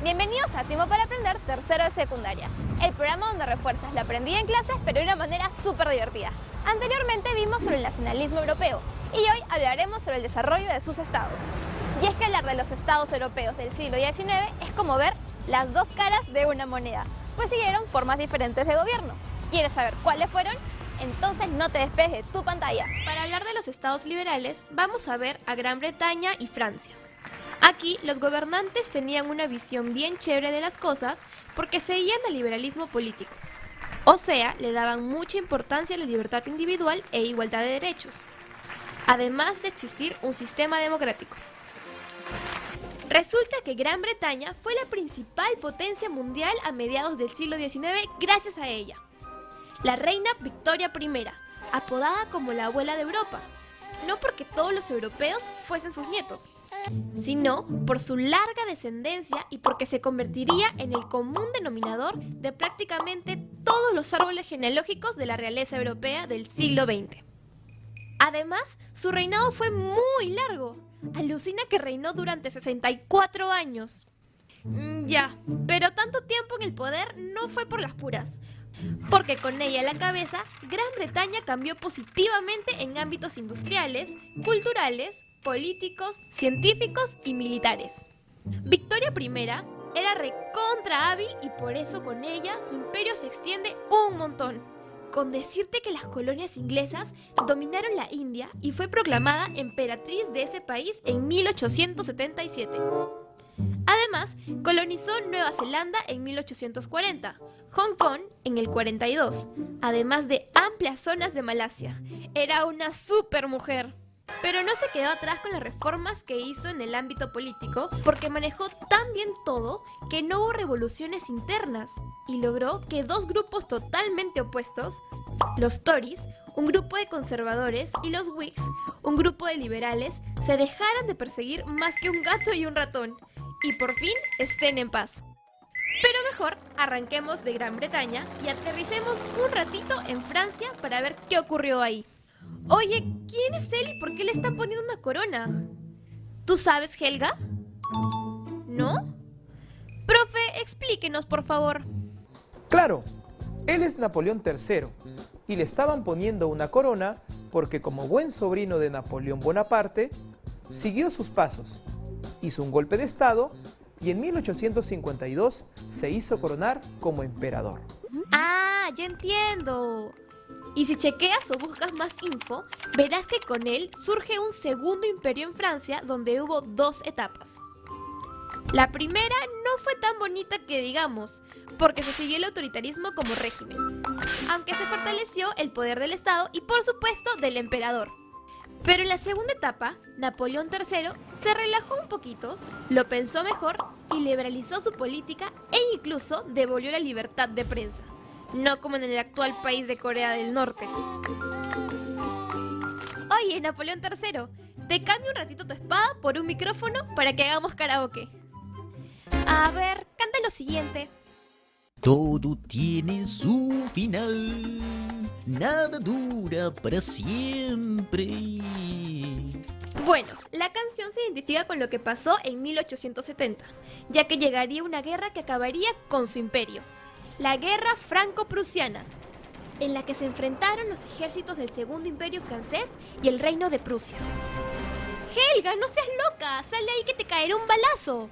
Bienvenidos a Tiempo para Aprender, tercero de secundaria, el programa donde refuerzas lo aprendido en clases pero de una manera súper divertida. Anteriormente vimos sobre el nacionalismo europeo y hoy hablaremos sobre el desarrollo de sus estados. Y es que hablar de los estados europeos del siglo XIX es como ver las dos caras de una moneda, pues siguieron formas diferentes de gobierno. ¿Quieres saber cuáles fueron? Entonces no te despejes de tu pantalla. Para hablar de los estados liberales, vamos a ver a Gran Bretaña y Francia. Aquí los gobernantes tenían una visión bien chévere de las cosas porque seguían el liberalismo político. O sea, le daban mucha importancia a la libertad individual e igualdad de derechos, además de existir un sistema democrático. Resulta que Gran Bretaña fue la principal potencia mundial a mediados del siglo XIX gracias a ella. La reina Victoria I, apodada como la abuela de Europa, no porque todos los europeos fuesen sus nietos, sino por su larga descendencia y porque se convertiría en el común denominador de prácticamente todos los árboles genealógicos de la realeza europea del siglo XX. Además, su reinado fue muy largo. Alucina que reinó durante 64 años. Ya, pero tanto tiempo en el poder no fue por las puras, porque con ella a la cabeza, Gran Bretaña cambió positivamente en ámbitos industriales, culturales, políticos, científicos y militares. Victoria I era recontra hábil y por eso con ella su imperio se extiende un montón. Con decirte que las colonias inglesas dominaron la India y fue proclamada emperatriz de ese país en 1877. Además, colonizó Nueva Zelanda en 1840, Hong Kong en el 42, además de amplias zonas de Malasia. Era una super mujer. Pero no se quedó atrás con las reformas que hizo en el ámbito político porque manejó tan bien todo que no hubo revoluciones internas y logró que dos grupos totalmente opuestos, los Tories, un grupo de conservadores, y los Whigs, un grupo de liberales, se dejaran de perseguir más que un gato y un ratón y por fin estén en paz. Pero mejor arranquemos de Gran Bretaña y aterricemos un ratito en Francia para ver qué ocurrió ahí. Oye, ¿quién es él y por qué le están poniendo una corona? ¿Tú sabes, Helga? ¿No? Profe, explíquenos, por favor. Claro, él es Napoleón III y le estaban poniendo una corona porque como buen sobrino de Napoleón Bonaparte, siguió sus pasos, hizo un golpe de estado y en 1852 se hizo coronar como emperador. Ah, ya entiendo. Y si chequeas o buscas más info, verás que con él surge un segundo imperio en Francia donde hubo dos etapas. La primera no fue tan bonita que digamos, porque se siguió el autoritarismo como régimen, aunque se fortaleció el poder del Estado y por supuesto del emperador. Pero en la segunda etapa, Napoleón III se relajó un poquito, lo pensó mejor y liberalizó su política e incluso devolvió la libertad de prensa. No como en el actual país de Corea del Norte. Oye, Napoleón III, te cambio un ratito tu espada por un micrófono para que hagamos karaoke. A ver, canta lo siguiente. Todo tiene su final, nada dura para siempre. Bueno, la canción se identifica con lo que pasó en 1870, ya que llegaría una guerra que acabaría con su imperio. La Guerra Franco-Prusiana, en la que se enfrentaron los ejércitos del Segundo Imperio Francés y el Reino de Prusia. Helga, no seas loca, sal de ahí que te caerá un balazo.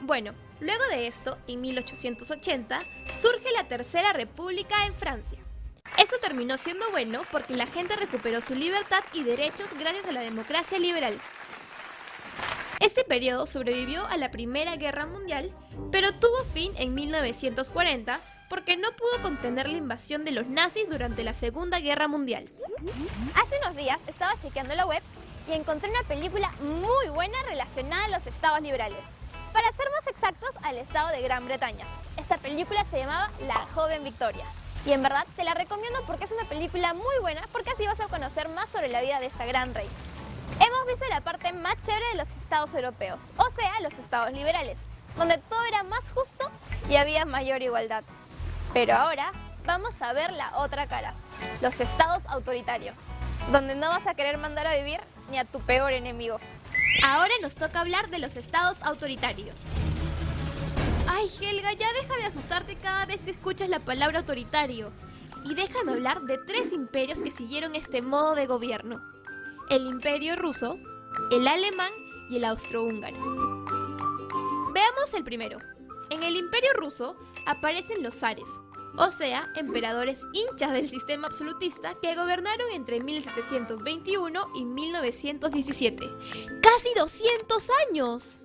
Bueno, luego de esto, en 1880, surge la Tercera República en Francia. Esto terminó siendo bueno porque la gente recuperó su libertad y derechos gracias a la democracia liberal. Este periodo sobrevivió a la Primera Guerra Mundial, pero tuvo fin en 1940 porque no pudo contener la invasión de los nazis durante la Segunda Guerra Mundial. Hace unos días estaba chequeando la web y encontré una película muy buena relacionada a los estados liberales. Para ser más exactos, al estado de Gran Bretaña. Esta película se llamaba La Joven Victoria. Y en verdad te la recomiendo porque es una película muy buena porque así vas a conocer más sobre la vida de esta gran reina. Hemos visto la parte más chévere de los estados europeos, o sea, los estados liberales, donde todo era más justo y había mayor igualdad. Pero ahora vamos a ver la otra cara, los estados autoritarios, donde no vas a querer mandar a vivir ni a tu peor enemigo. Ahora nos toca hablar de los estados autoritarios. Ay, Helga, ya deja de asustarte cada vez que escuchas la palabra autoritario. Y déjame hablar de 3 imperios que siguieron este modo de gobierno. El imperio ruso, el alemán y el austrohúngaro. Veamos el primero. En el imperio ruso aparecen los zares, o sea, emperadores hinchas del sistema absolutista que gobernaron entre 1721 y 1917. ¡Casi 200 años!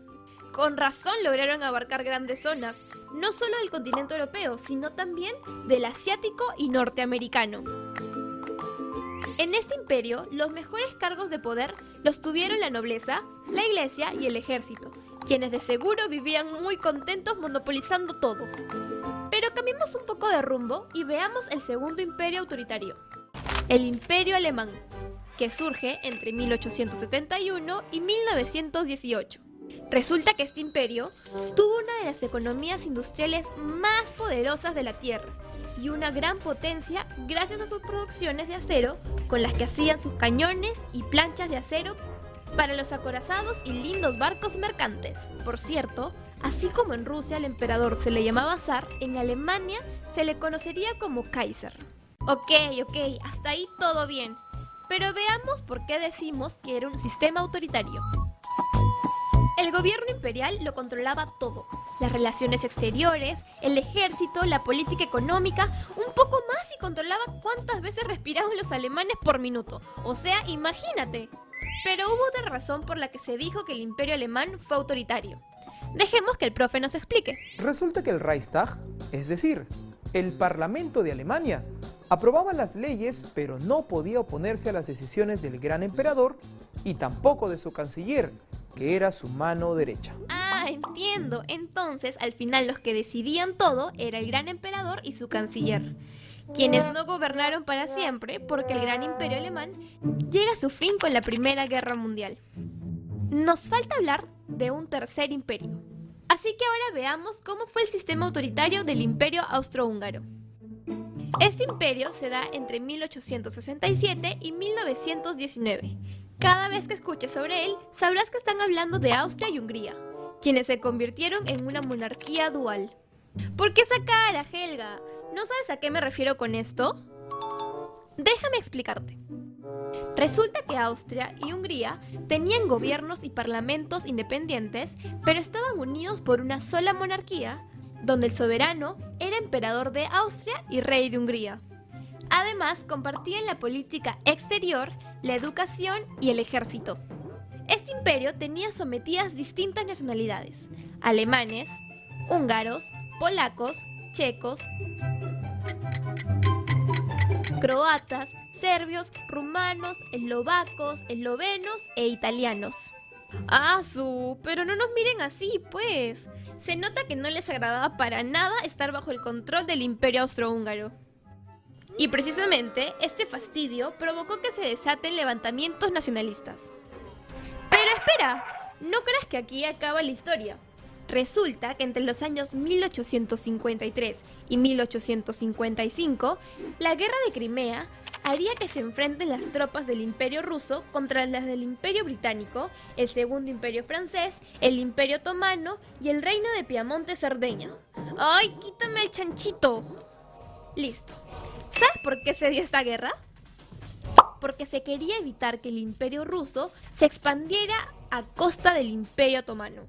Con razón lograron abarcar grandes zonas, no solo del continente europeo, sino también del asiático y norteamericano. En este imperio, los mejores cargos de poder los tuvieron la nobleza, la iglesia y el ejército, quienes de seguro vivían muy contentos monopolizando todo. Pero cambiemos un poco de rumbo y veamos el segundo imperio autoritario, el Imperio Alemán, que surge entre 1871 y 1918. Resulta que este imperio tuvo una de las economías industriales más poderosas de la Tierra y una gran potencia gracias a sus producciones de acero con las que hacían sus cañones y planchas de acero para los acorazados y lindos barcos mercantes. Por cierto, así como en Rusia al emperador se le llamaba zar, en Alemania se le conocería como Kaiser. Ok, hasta ahí todo bien, pero veamos por qué decimos que era un sistema autoritario. El gobierno imperial lo controlaba todo: las relaciones exteriores, el ejército, la política económica, un poco más y controlaba cuántas veces respiraban los alemanes por minuto. O sea, imagínate. Pero hubo otra razón por la que se dijo que el imperio alemán fue autoritario. Dejemos que el profe nos explique. Resulta que el Reichstag, es decir, el Parlamento de Alemania, aprobaba las leyes, pero no podía oponerse a las decisiones del gran emperador y tampoco de su canciller, que era su mano derecha. Ah, entiendo. Entonces, al final los que decidían todo era el gran emperador y su canciller, quienes no gobernaron para siempre porque el gran imperio alemán llega a su fin con la Primera Guerra Mundial. Nos falta hablar de un tercer imperio. Así que ahora veamos cómo fue el sistema autoritario del Imperio Austrohúngaro. Este imperio se da entre 1867 y 1919. Cada vez que escuches sobre él, sabrás que están hablando de Austria y Hungría, quienes se convirtieron en una monarquía dual. ¿Por qué esa cara, Helga? ¿No sabes a qué me refiero con esto? Déjame explicarte. Resulta que Austria y Hungría tenían gobiernos y parlamentos independientes, pero estaban unidos por una sola monarquía, donde el soberano era emperador de Austria y rey de Hungría. Además, compartían la política exterior, la educación y el ejército. Este imperio tenía sometidas distintas nacionalidades: alemanes, húngaros, polacos, checos, croatas, serbios, rumanos, eslovacos, eslovenos e italianos. Pero no nos miren así, pues. Se nota que no les agradaba para nada estar bajo el control del Imperio Austrohúngaro. Y precisamente este fastidio provocó que se desaten levantamientos nacionalistas. Pero espera, no creas que aquí acaba la historia. Resulta que entre los años 1853 y 1855, la Guerra de Crimea haría que se enfrenten las tropas del Imperio ruso contra las del Imperio británico, el Segundo Imperio francés, el Imperio otomano y el Reino de Piamonte-Cerdeña. ¡Ay, quítame el chanchito! Listo. ¿Sabes por qué se dio esta guerra? Porque se quería evitar que el Imperio ruso se expandiera a costa del Imperio otomano.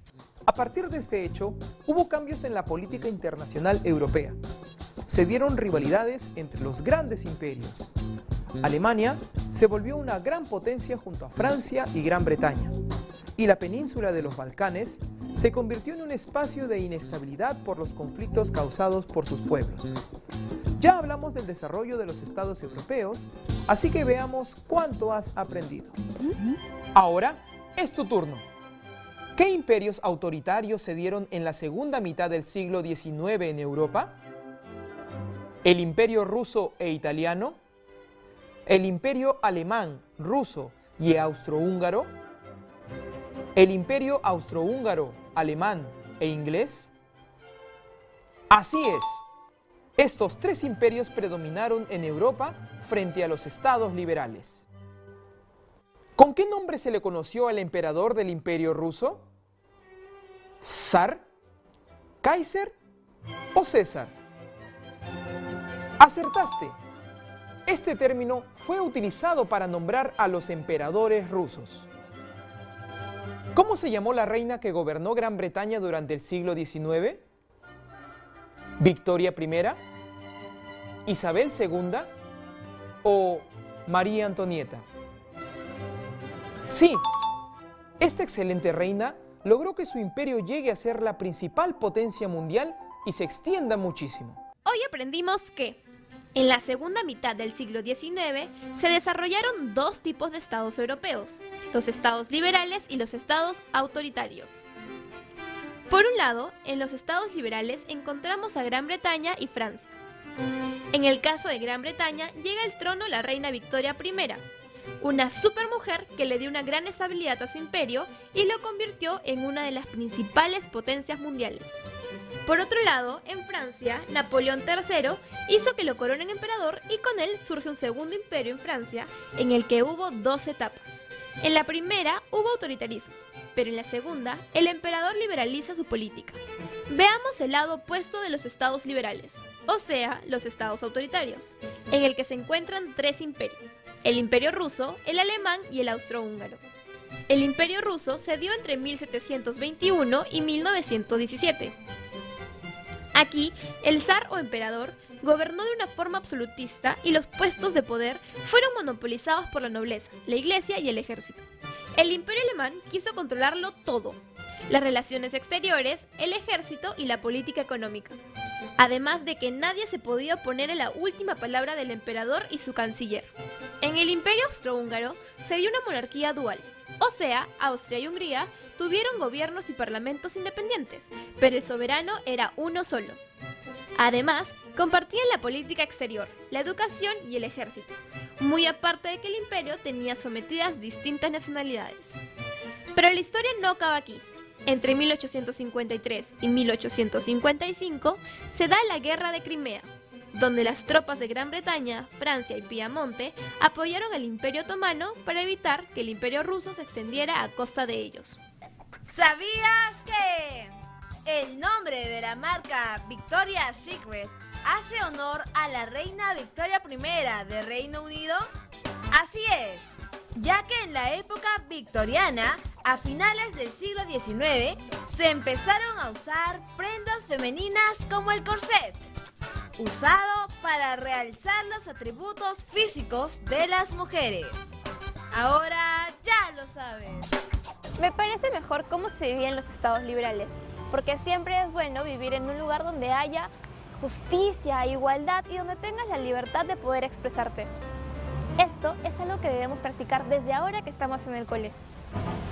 A partir de este hecho, hubo cambios en la política internacional europea. Se dieron rivalidades entre los grandes imperios. Alemania se volvió una gran potencia junto a Francia y Gran Bretaña, y la península de los Balcanes se convirtió en un espacio de inestabilidad por los conflictos causados por sus pueblos. Ya hablamos del desarrollo de los estados europeos, así que veamos cuánto has aprendido. Ahora es tu turno. ¿Qué imperios autoritarios se dieron en la segunda mitad del siglo XIX en Europa? ¿El imperio ruso e italiano? ¿El imperio alemán, ruso y austrohúngaro? ¿El imperio austrohúngaro, alemán e inglés? Así es. Estos 3 imperios predominaron en Europa frente a los estados liberales. ¿Con qué nombre se le conoció al emperador del imperio ruso? ¿Zar, Kaiser o César? Acertaste. Este término fue utilizado para nombrar a los emperadores rusos. ¿Cómo se llamó la reina que gobernó Gran Bretaña durante el siglo XIX? ¿Victoria I? ¿Isabel II? ¿O María Antonieta? Sí, esta excelente reina logró que su imperio llegue a ser la principal potencia mundial y se extienda muchísimo. Hoy aprendimos que en la segunda mitad del siglo XIX se desarrollaron dos tipos de estados europeos, los estados liberales y los estados autoritarios. Por un lado, en los estados liberales encontramos a Gran Bretaña y Francia. En el caso de Gran Bretaña llega al trono la reina Victoria I, una supermujer que le dio una gran estabilidad a su imperio y lo convirtió en una de las principales potencias mundiales. Por otro lado, en Francia, Napoleón III hizo que lo coronen emperador y con él surge un segundo imperio en Francia en el que hubo dos etapas. En la primera hubo autoritarismo, pero en la segunda el emperador liberaliza su política. Veamos el lado opuesto de los estados liberales, o sea, los estados autoritarios, en el que se encuentran tres imperios: el imperio ruso, el alemán y el austrohúngaro. El imperio ruso se dio entre 1721 y 1917. Aquí, el zar o emperador gobernó de una forma absolutista y los puestos de poder fueron monopolizados por la nobleza, la iglesia y el ejército. El imperio alemán quiso controlarlo todo: las relaciones exteriores, el ejército y la política económica. Además de que nadie se podía oponer a la última palabra del emperador y su canciller. En el imperio austrohúngaro se dio una monarquía dual, o sea, Austria y Hungría tuvieron gobiernos y parlamentos independientes, pero el soberano era uno solo. Además, compartían la política exterior, la educación y el ejército, muy aparte de que el imperio tenía sometidas distintas nacionalidades. Pero la historia no acaba aquí. Entre 1853 y 1855 se da la Guerra de Crimea, donde las tropas de Gran Bretaña, Francia y Piamonte apoyaron al Imperio Otomano para evitar que el Imperio Ruso se extendiera a costa de ellos. ¿Sabías que el nombre de la marca Victoria's Secret hace honor a la reina Victoria I de Reino Unido? Así es, ya que en la época victoriana, a finales del siglo XIX, se empezaron a usar prendas femeninas como el corset, usado para realzar los atributos físicos de las mujeres. Ahora ya lo sabes. Me parece mejor cómo se vivía en los estados liberales, porque siempre es bueno vivir en un lugar donde haya justicia, igualdad y donde tengas la libertad de poder expresarte. Esto es algo que debemos practicar desde ahora que estamos en el cole.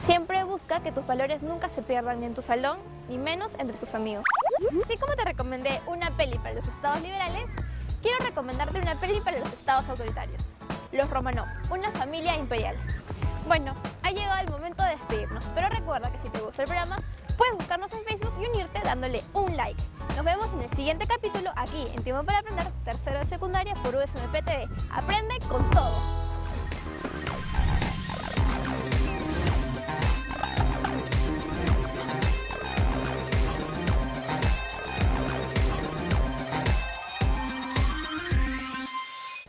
Siempre busca que tus valores nunca se pierdan ni en tu salón, ni menos entre tus amigos. Así como te recomendé una peli para los estados liberales, quiero recomendarte una peli para los estados autoritarios: Los Romanov, una familia imperial. Bueno, ha llegado el momento de despedirnos, pero recuerda que si te gustó el programa, puedes buscarnos en Facebook y unirte dándole un like. Nos vemos en el siguiente capítulo aquí en Tiempo para Aprender, tercero de secundaria por USMP TV. Aprende con todo.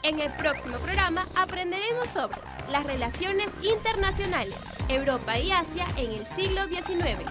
En el próximo programa aprenderemos sobre las relaciones internacionales, Europa y Asia en el siglo XIX.